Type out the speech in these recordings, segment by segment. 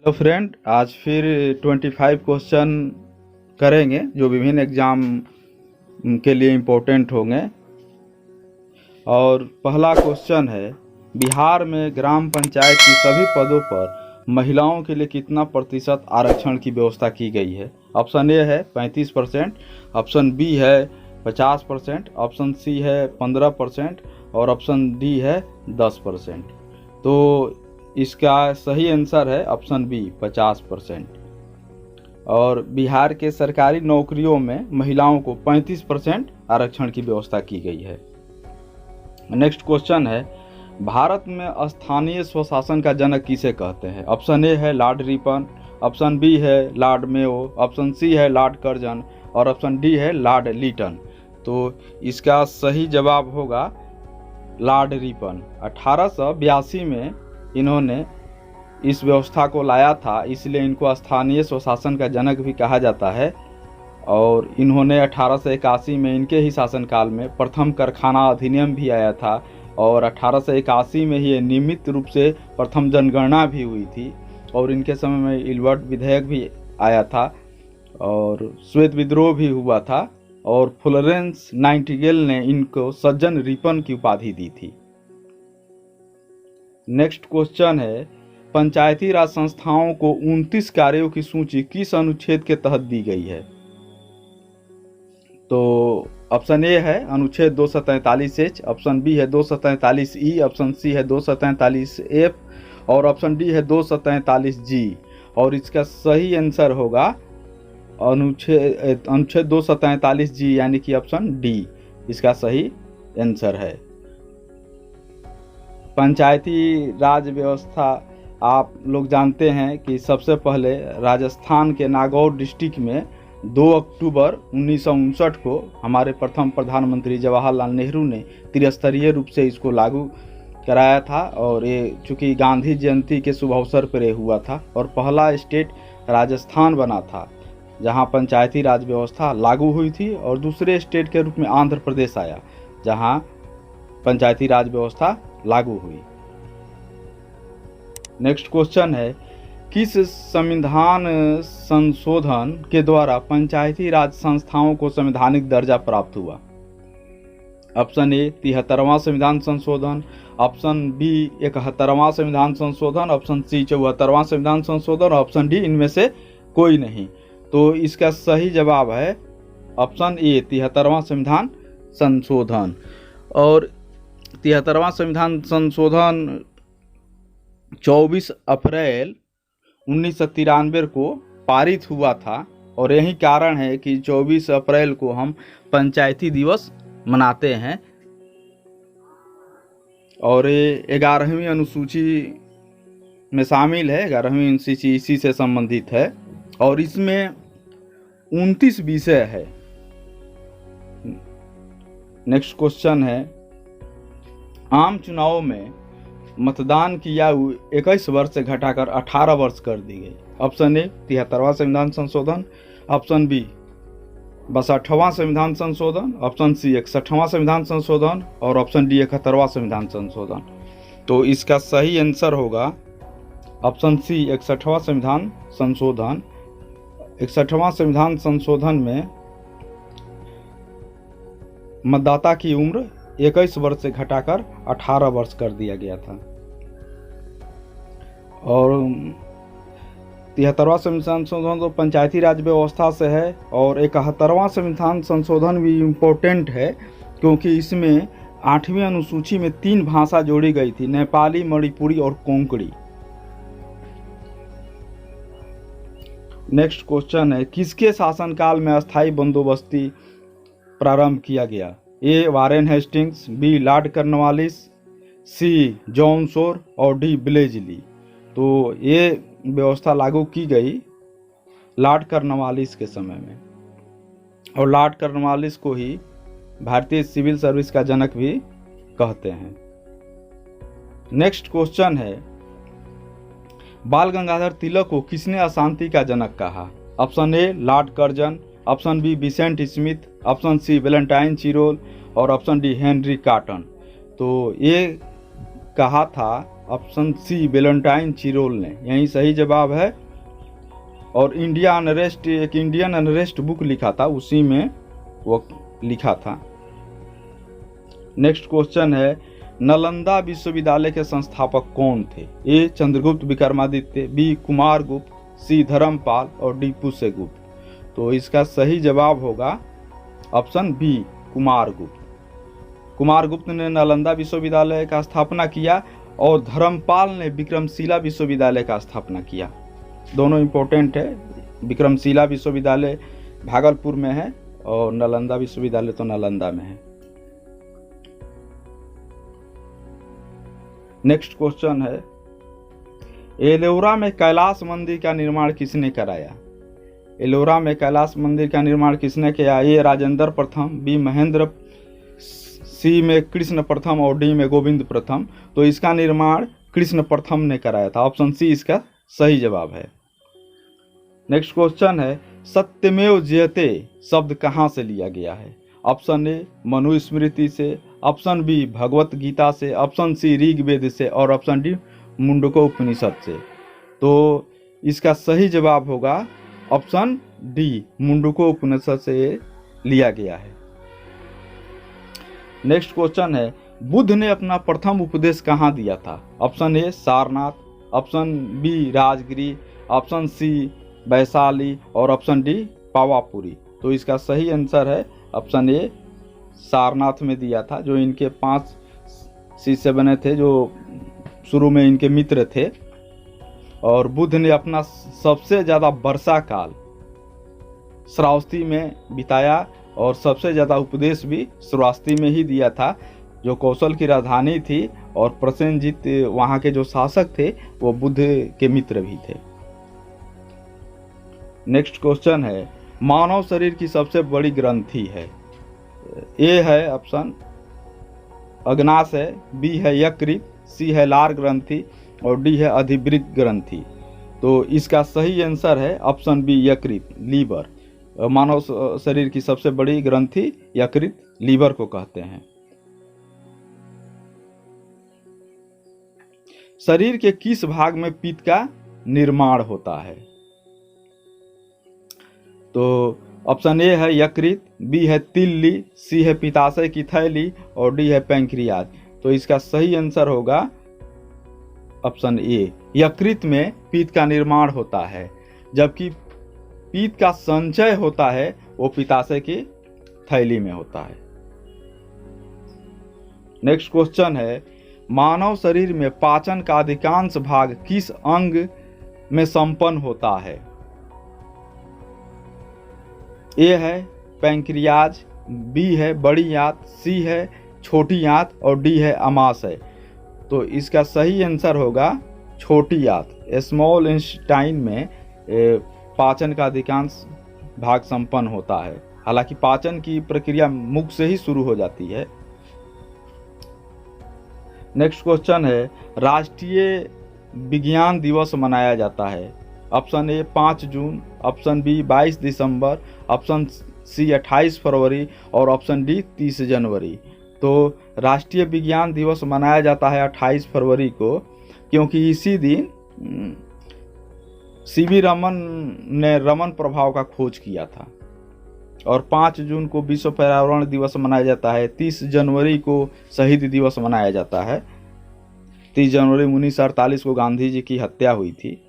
तो फ्रेंड, आज फिर 25 क्वेश्चन करेंगे जो विभिन्न एग्ज़ाम के लिए इम्पोर्टेंट होंगे। और पहला क्वेश्चन है, बिहार में ग्राम पंचायत की सभी पदों पर महिलाओं के लिए कितना प्रतिशत आरक्षण की व्यवस्था की गई है। ऑप्शन ए है 35%, ऑप्शन बी है 50%, ऑप्शन सी है 15% और ऑप्शन डी है 10%। तो इसका सही आंसर है ऑप्शन बी 50%। और बिहार के सरकारी नौकरियों में महिलाओं को 35% आरक्षण की व्यवस्था की गई है। नेक्स्ट क्वेश्चन है, भारत में स्थानीय स्वशासन का जनक किसे कहते हैं। ऑप्शन ए है लॉर्ड रिपन, ऑप्शन बी है लॉर्ड मेयो, ऑप्शन सी है लॉर्ड कर्जन और ऑप्शन डी है लॉर्ड लिटन। तो इसका सही जवाब होगा लॉर्ड रिपन। 1882 में इन्होंने इस व्यवस्था को लाया था, इसलिए इनको स्थानीय स्वशासन का जनक भी कहा जाता है। और इन्होंने 1881 में इनके ही शासनकाल में प्रथम कारखाना अधिनियम भी आया था और 1881 में ही नियमित रूप से प्रथम जनगणना भी हुई थी। और इनके समय में इल्बर्ट विधेयक भी आया था और श्वेत विद्रोह भी हुआ था और फ्लोरेंस नाइटिंगेल ने इनको सज्जन रिपन की उपाधि दी थी। नेक्स्ट क्वेश्चन है, पंचायती राज संस्थाओं को 29 कार्यों की सूची किस अनुच्छेद के तहत दी गई है। तो ऑप्शन ए है अनुच्छेद 243H, ऑप्शन बी है 243E, ऑप्शन सी है 243F और ऑप्शन डी है 243G। और इसका सही आंसर होगा अनुच्छेद 243G, यानी कि ऑप्शन डी इसका सही आंसर है। पंचायती राज व्यवस्था आप लोग जानते हैं कि सबसे पहले राजस्थान के नागौर डिस्ट्रिक्ट में 2 अक्टूबर 1959 को हमारे प्रथम प्रधानमंत्री जवाहरलाल नेहरू ने त्रिस्तरीय रूप से इसको लागू कराया था। और ये चूँकि गांधी जयंती के शुभ अवसर पर हुआ था और पहला स्टेट राजस्थान बना था जहां पंचायती राज व्यवस्था लागू हुई थी। और दूसरे स्टेट के रूप में आंध्र प्रदेश आया जहां पंचायती राज व्यवस्था लागू हुई। नेक्स्ट क्वेश्चन है, किस संविधान संशोधन के द्वारा पंचायती राज संस्थाओं को संवैधानिक दर्जा प्राप्त हुआ। ऑप्शन ए 73वां संविधान संशोधन, ऑप्शन बी 71वां संविधान संशोधन, ऑप्शन सी 74वां संविधान संशोधन, ऑप्शन डी इनमें से कोई नहीं। तो इसका सही जवाब है ऑप्शन ए 73वां संविधान संशोधन। और 73वां संविधान संशोधन 24 अप्रैल 1993 को पारित हुआ था। और यही कारण है कि 24 अप्रैल को हम पंचायती दिवस मनाते हैं। और ये 11वीं अनुसूची में शामिल है, 11वीं अनुसूची इसी से संबंधित है और इसमें 29 विषय है। नेक्स्ट क्वेश्चन है, आम चुनावों में मतदान की आयु 21 वर्ष से घटाकर 18 वर्ष कर दी गई। ऑप्शन ए 73वां संविधान संशोधन, ऑप्शन बी 62वां संविधान संशोधन, ऑप्शन सी 61वां संविधान संशोधन और ऑप्शन डी 71वां संविधान संशोधन। तो इसका सही आंसर होगा ऑप्शन सी 61वां संविधान संशोधन। 61वां संविधान संशोधन में मतदाता की उम्र 21 वर्ष से घटाकर 18 वर्ष कर दिया गया था। और 73वां संविधान संशोधन तो पंचायती राज व्यवस्था से है। और 71वां संविधान संशोधन भी इम्पोर्टेंट है क्योंकि इसमें 8वीं अनुसूची में 3 भाषा जोड़ी गई थी, नेपाली, मणिपुरी और कोंकणी। नेक्स्ट क्वेश्चन है, किसके शासनकाल में अस्थायी बंदोबस्ती प्रारंभ किया गया। A Warren Hastings, B Lord Cornwallis, C John Shore और डी ब्लेजली। तो ये व्यवस्था लागू की गई लॉर्ड कॉर्नवालिस के समय में। और लॉर्ड कॉर्नवालिस को ही भारतीय सिविल सर्विस का जनक भी कहते हैं। नेक्स्ट क्वेश्चन है, बाल गंगाधर तिलक को किसने अशांति का जनक कहा। Option A Lord Curzon, option B Vincent Smith, option C Valentine Chirol और ऑप्शन डी हेनरी कॉटन। तो ये कहा था ऑप्शन सी वेलेंटाइन चिरोल ने, यही सही जवाब है। और एक इंडियन अनरेस्ट बुक लिखा था, उसी में वो लिखा था। नेक्स्ट क्वेश्चन है, नालंदा विश्वविद्यालय के संस्थापक कौन थे? ए चंद्रगुप्त विक्रमादित्य, बी कुमारगुप्त, सी धर्मपाल और डी पुष्यगुप्त। तो इसका सही जवाब होगा ऑप्शन बी कुमारगुप्त। कुमारगुप्त ने नालंदा विश्वविद्यालय का स्थापना किया और धर्मपाल ने विक्रमशिला विश्वविद्यालय का स्थापना किया। दोनों इम्पोर्टेंट है। विक्रमशिला विश्वविद्यालय भागलपुर में है और नालंदा विश्वविद्यालय तो नालंदा में है। नेक्स्ट क्वेश्चन है, एलोरा में कैलाश मंदिर का निर्माण किसने कराया? एलोरा में कैलाश मंदिर का निर्माण किसने किया? ए राजेंद्र प्रथम, बी महेंद्र, सी में कृष्ण प्रथम और डी में गोविंद प्रथम। तो इसका निर्माण कृष्ण प्रथम ने कराया था। ऑप्शन सी इसका सही जवाब है। नेक्स्ट क्वेश्चन है, सत्यमेव जयते शब्द कहाँ से लिया गया है? ऑप्शन ए मनुस्मृति से, ऑप्शन बी भगवत गीता से, ऑप्शन सी ऋग्वेद से और ऑप्शन डी मुंडको उपनिषद से। तो इसका सही जवाब होगा ऑप्शन डी मुंडको उपनिषद से लिया गया है। नेक्स्ट क्वेश्चन है, बुद्ध ने अपना प्रथम उपदेश कहाँ दिया था? Option A Sarnath, option B Rajgiri, option C Vaishali और ऑप्शन डी पावापुरी। तो इसका सही आंसर है ऑप्शन ए सारनाथ में दिया था, जो इनके 5 शिष्य बने थे, जो शुरू में इनके मित्र थे। और बुद्ध ने अपना सबसे ज़्यादा वर्षा काल श्रावस्ती में बिताया और सबसे ज़्यादा उपदेश भी श्रावस्ती में ही दिया था, जो कौशल की राजधानी थी। और प्रसेनजीत वहाँ के जो शासक थे वो बुद्ध के मित्र भी थे। नेक्स्ट क्वेश्चन है, मानव शरीर की सबसे बड़ी ग्रंथि है? ए है ऑप्शन अग्नाशय, बी है यकृत, सी है लार ग्रंथि और डी है अधिवृक्क ग्रंथि। तो इसका सही आंसर है ऑप्शन बी यकृत, लीवर। मानव शरीर की सबसे बड़ी ग्रंथि यकृत, लीवर को कहते हैं। शरीर के किस भाग में पित्त का निर्माण होता है? तो ऑप्शन ए है यकृत, बी है तिल्ली, सी है पित्ताशय की थैली और डी है पैंक्रियाज। तो इसका सही आंसर होगा ऑप्शन ए, यकृत में पित्त का निर्माण होता है, जबकि पित्त का संचय होता है वो पित्ताशय की थैली में होता है। नेक्स्ट क्वेश्चन है, मानव शरीर में पाचन का अधिकांश भाग किस अंग में संपन्न होता है? ए है पैंक्रियाज, बी है बड़ी आंत, सी है छोटी आंत और डी है अमाशय। तो इसका सही आंसर होगा छोटी आंत, स्मॉल इंटेस्टाइन में पाचन का अधिकांश भाग संपन्न होता है। हालांकि पाचन की प्रक्रिया मुख से ही शुरू हो जाती है। नेक्स्ट क्वेश्चन है, राष्ट्रीय विज्ञान दिवस मनाया जाता है? ऑप्शन ए 5 जून, ऑप्शन बी 22 दिसंबर, ऑप्शन सी 28 फरवरी और ऑप्शन डी 30 जनवरी। तो राष्ट्रीय विज्ञान दिवस मनाया जाता है 28 फरवरी को, क्योंकि इसी दिन सीवी रमन ने रमन प्रभाव का खोज किया था। और 5 जून को विश्व पर्यावरण दिवस मनाया जाता है। 30 जनवरी को शहीद दिवस मनाया जाता है। 30 जनवरी 1948 को गांधी जी की हत्या हुई थी।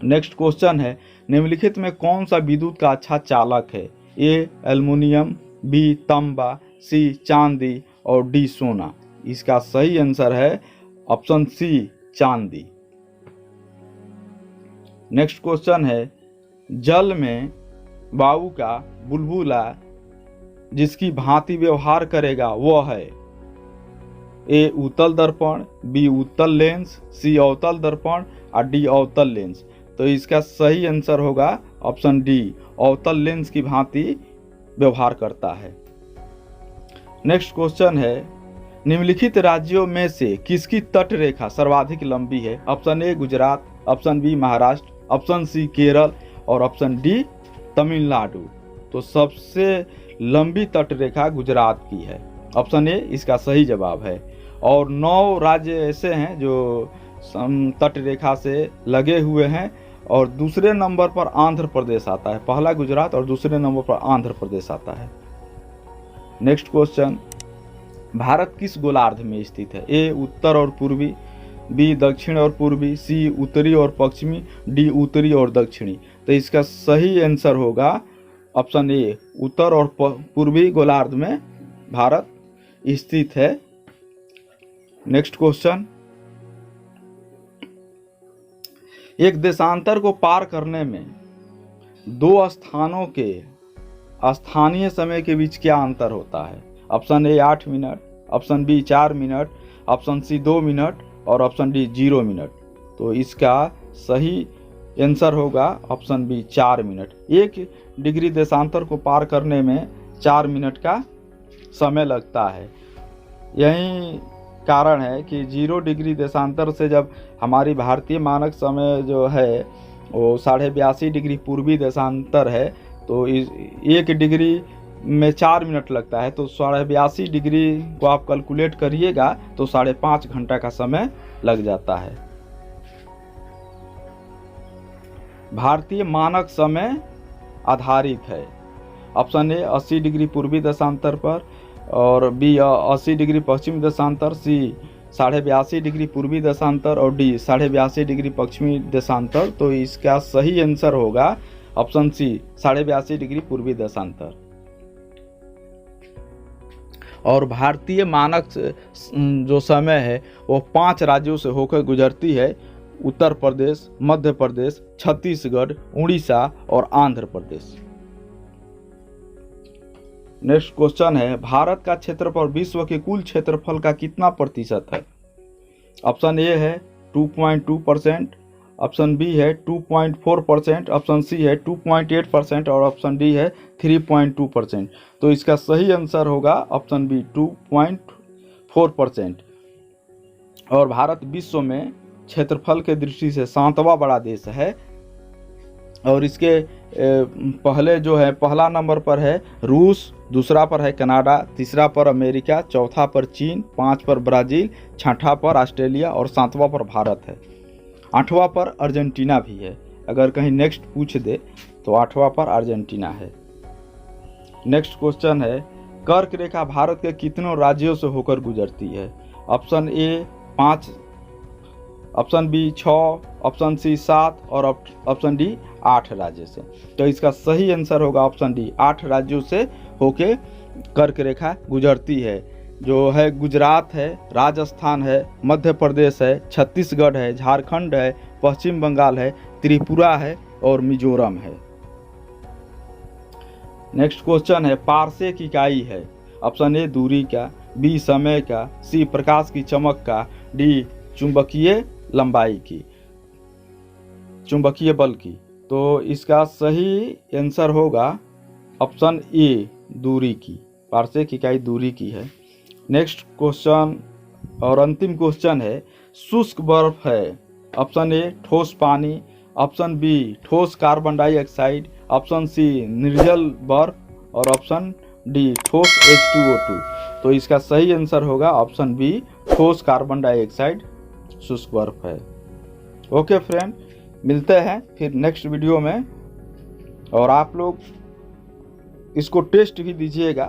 नेक्स्ट क्वेश्चन है, निम्नलिखित में कौन सा विद्युत का अच्छा चालक है? ए एल्युमिनियम, बी तांबा, सी चांदी और डी सोना। इसका सही आंसर है ऑप्शन सी चांदी। नेक्स्ट क्वेश्चन है, जल में वायु का बुलबुला जिसकी भांति व्यवहार करेगा वह है? ए उत्तल दर्पण, बी उत्तल लेंस, सी अवतल दर्पण और डी अवतल लेंस। तो इसका सही आंसर होगा ऑप्शन डी, अवतल लेंस की भांति व्यवहार करता है। नेक्स्ट क्वेश्चन है, निम्नलिखित राज्यों में से किसकी तट रेखा सर्वाधिक लंबी है? Option A Gujarat, option B Maharashtra, option C Kerala और ऑप्शन डी तमिलनाडु। तो सबसे लंबी तट रेखा गुजरात की है। ऑप्शन ए इसका सही जवाब है। और 9 राज्य ऐसे हैं जो तट रेखा से लगे हुए हैं, और दूसरे नंबर पर आंध्र प्रदेश आता है। पहला गुजरात और दूसरे नंबर पर आंध्र प्रदेश आता है। नेक्स्ट क्वेश्चन, भारत किस गोलार्ध में स्थित है? ए उत्तर और पूर्वी, बी दक्षिण और पूर्वी, सी उत्तरी और पश्चिमी, डी उत्तरी और दक्षिणी। तो इसका सही आंसर होगा ऑप्शन ए, उत्तर और पूर्वी गोलार्ध में भारत स्थित है। नेक्स्ट क्वेश्चन, एक देशांतर को पार करने में 2 स्थानों के स्थानीय समय के बीच क्या अंतर होता है? Option A 8 minute, option B 4 minute, option C 2 minute और ऑप्शन डी 0 मिनट। तो इसका सही आंसर होगा ऑप्शन बी 4 मिनट। 1 डिग्री देशांतर को पार करने में 4 मिनट का समय लगता है। यही कारण है कि 0 डिग्री देशांतर से जब हमारी भारतीय मानक समय जो है वो 82.5 डिग्री पूर्वी देशांतर है, तो इस 1 डिग्री में 4 मिनट लगता है, तो 82.5 डिग्री को आप कैलकुलेट करिएगा तो 5.5 घंटा का समय लग जाता है। भारतीय मानक समय आधारित है। ऑप्शन ए 80 डिग्री पूर्वी देशांतर पर, और बी 80 डिग्री पश्चिमी देशांतर, सी 82.5 डिग्री पूर्वी देशांतर और डी 82.5 डिग्री पश्चिमी देशांतर। तो इसका सही आंसर होगा ऑप्शन सी 82.5 डिग्री पूर्वी देशांतर। और भारतीय मानक जो समय है वो 5 राज्यों से होकर गुजरती है: उत्तर प्रदेश, मध्य प्रदेश, छत्तीसगढ़, उड़ीसा और आंध्र प्रदेश। नेक्स्ट क्वेश्चन है, भारत का क्षेत्रफल विश्व के कुल क्षेत्रफल का कितना प्रतिशत है? ऑप्शन ए है 2.2%, ऑप्शन बी है 2.4%, ऑप्शन सी है 2.8% और ऑप्शन डी है 3.2%। तो इसका सही आंसर होगा ऑप्शन बी 2.4%। और भारत विश्व में क्षेत्रफल के दृष्टि से 7वां बड़ा देश है, और इसके पहले जो है पहला नंबर पर है रूस, दूसरा पर है कनाडा, तीसरा पर अमेरिका, चौथा पर चीन, 5 पर ब्राज़ील, 6ठा पर ऑस्ट्रेलिया और 7वां पर भारत है। 8वां पर अर्जेंटीना भी है। अगर कहीं नेक्स्ट पूछ दे तो 8वां पर अर्जेंटीना है। नेक्स्ट क्वेश्चन है, कर्क रेखा भारत के कितनों राज्यों से होकर गुजरती है? Option A 5, option B 6, option C 7 और ऑप्शन डी 8 राज्य से। तो इसका सही आंसर होगा ऑप्शन डी 8 राज्यों से होके कर्क रेखा गुजरती है, जो है गुजरात है, राजस्थान है, मध्य प्रदेश है, छत्तीसगढ़ है, झारखंड है, पश्चिम बंगाल है, त्रिपुरा है और मिजोरम है। नेक्स्ट क्वेश्चन है, पारसेक इकाई है? ऑप्शन ए दूरी का, बी समय का, सी प्रकाश की चमक का, डी चुंबकीय लंबाई की, चुंबकीय बल की। तो इसका सही आंसर होगा ऑप्शन ए दूरी की, पारसेक इकाई दूरी की है। नेक्स्ट क्वेश्चन और अंतिम क्वेश्चन है, शुष्क बर्फ है? ऑप्शन ए ठोस पानी, ऑप्शन बी ठोस कार्बन डाइऑक्साइड, ऑप्शन सी निर्जल बर्फ और ऑप्शन डी ठोस H2O2। तो इसका सही आंसर होगा ऑप्शन बी ठोस कार्बन डाइऑक्साइड शुष्क बर्फ है। ओके फ्रेंड, मिलते हैं फिर नेक्स्ट वीडियो में, और आप लोग इसको टेस्ट भी दीजिएगा